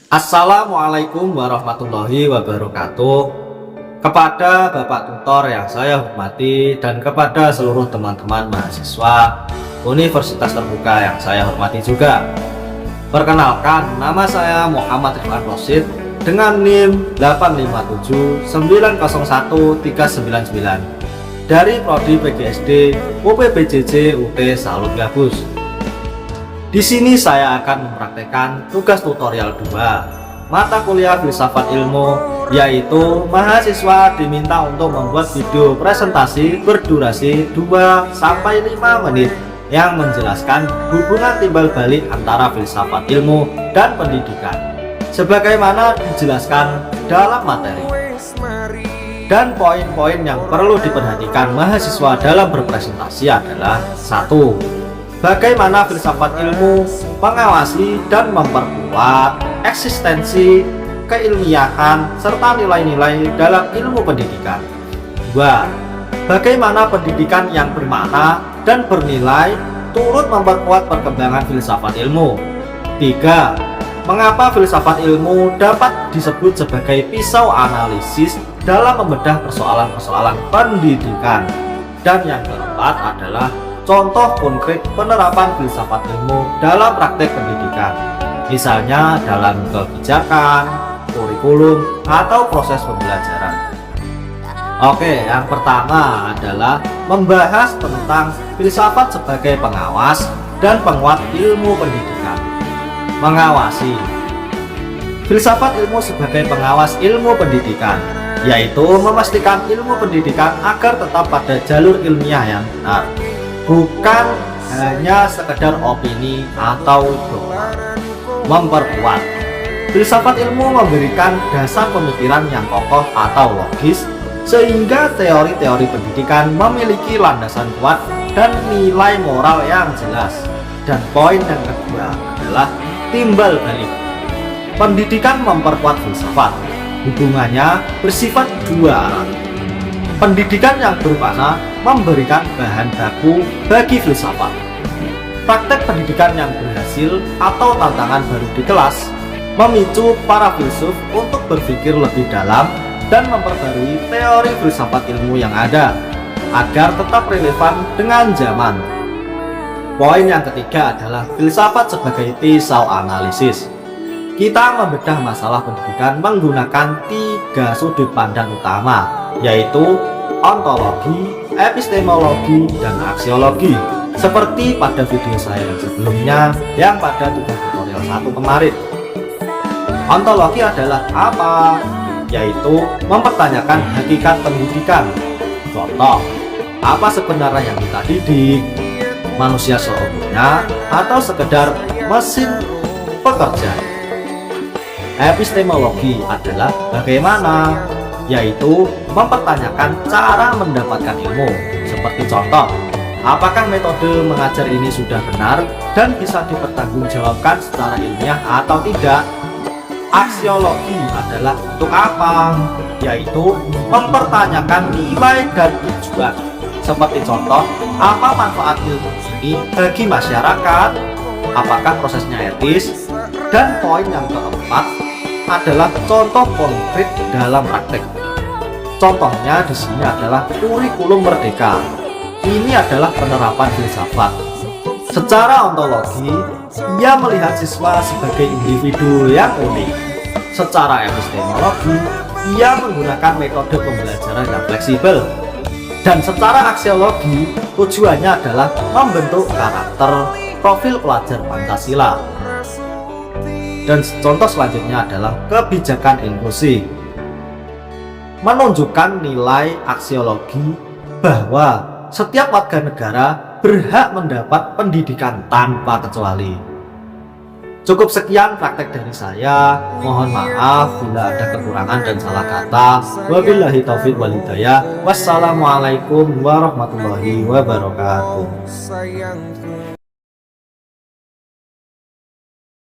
Assalamualaikum warahmatullahi wabarakatuh. Kepada Bapak Tutor yang saya hormati dan kepada seluruh teman-teman mahasiswa Universitas Terbuka yang saya hormati juga. Perkenalkan, nama saya Muhammad Rifan Rosid dengan NIM 857901399 dari Prodi PGSD UPBJJ UT Salut Gabus. Di sini saya akan mempraktekkan tugas tutorial 2 mata kuliah filsafat ilmu, yaitu mahasiswa diminta untuk membuat video presentasi berdurasi 2-5 menit yang menjelaskan hubungan timbal balik antara filsafat ilmu dan pendidikan sebagaimana dijelaskan dalam materi. Dan poin-poin yang perlu diperhatikan mahasiswa dalam berpresentasi adalah: 1. Bagaimana filsafat ilmu mengawasi dan memperkuat eksistensi, keilmiahan, serta nilai-nilai dalam ilmu pendidikan. 2. Bagaimana pendidikan yang bermakna dan bernilai turut memperkuat perkembangan filsafat ilmu. 3. Mengapa filsafat ilmu dapat disebut sebagai pisau analisis dalam membedah persoalan-persoalan pendidikan. Dan yang keempat adalah contoh konkret penerapan filsafat ilmu dalam praktek pendidikan, misalnya dalam kebijakan, kurikulum, atau proses pembelajaran. Oke, yang pertama adalah membahas tentang filsafat sebagai pengawas dan penguat ilmu pendidikan. Mengawasi. Filsafat ilmu sebagai pengawas ilmu pendidikan, yaitu memastikan ilmu pendidikan agar tetap pada jalur ilmiah yang benar, bukan hanya sekedar opini atau dogma. Memperkuat. Filsafat ilmu memberikan dasar pemikiran yang kokoh atau logis, sehingga teori-teori pendidikan memiliki landasan kuat dan nilai moral yang jelas. Dan poin yang kedua adalah timbal balik. Pendidikan memperkuat filsafat. Hubungannya bersifat dua arah. Pendidikan yang bermakna memberikan bahan baku bagi filsafat. Praktek pendidikan yang berhasil atau tantangan baru di kelas memicu para filsuf untuk berpikir lebih dalam dan memperbarui teori filsafat ilmu yang ada agar tetap relevan dengan zaman. Poin yang ketiga adalah filsafat sebagai pisau analisis. Kita membedah masalah pendidikan menggunakan 3 sudut pandang utama, yaitu ontologi, epistemologi, dan aksiologi, seperti pada video saya yang sebelumnya yang pada tugas tutorial 1 kemarin. Ontologi adalah apa? Yaitu mempertanyakan hakikat pendidikan. Contoh, apa sebenarnya yang kita didik? Manusia seutuhnya atau sekedar mesin pekerja? Epistemologi adalah bagaimana, yaitu mempertanyakan cara mendapatkan ilmu. Seperti contoh, apakah metode mengajar ini sudah benar dan bisa dipertanggungjawabkan secara ilmiah atau tidak. Aksiologi adalah untuk apa, yaitu mempertanyakan nilai dan tujuan. Seperti contoh, apa manfaat ilmu ini bagi masyarakat, apakah prosesnya etis. Dan poin yang keempat adalah contoh konkret dalam praktek. Contohnya di sini adalah kurikulum merdeka. Ini adalah penerapan filsafat. Secara ontologi, ia melihat siswa sebagai individu yang unik. Secara epistemologi, ia menggunakan metode pembelajaran yang fleksibel. Dan secara aksiologi, tujuannya adalah membentuk karakter profil pelajar Pancasila. Dan contoh selanjutnya adalah kebijakan inklusi. Menunjukkan nilai aksiologi bahwa setiap warga negara berhak mendapat pendidikan tanpa kecuali. Cukup sekian praktek dari saya. Mohon maaf bila ada kekurangan dan salah kata. Wabillahi taufiq wal hidayah. Wassalamualaikum warahmatullahi wabarakatuh.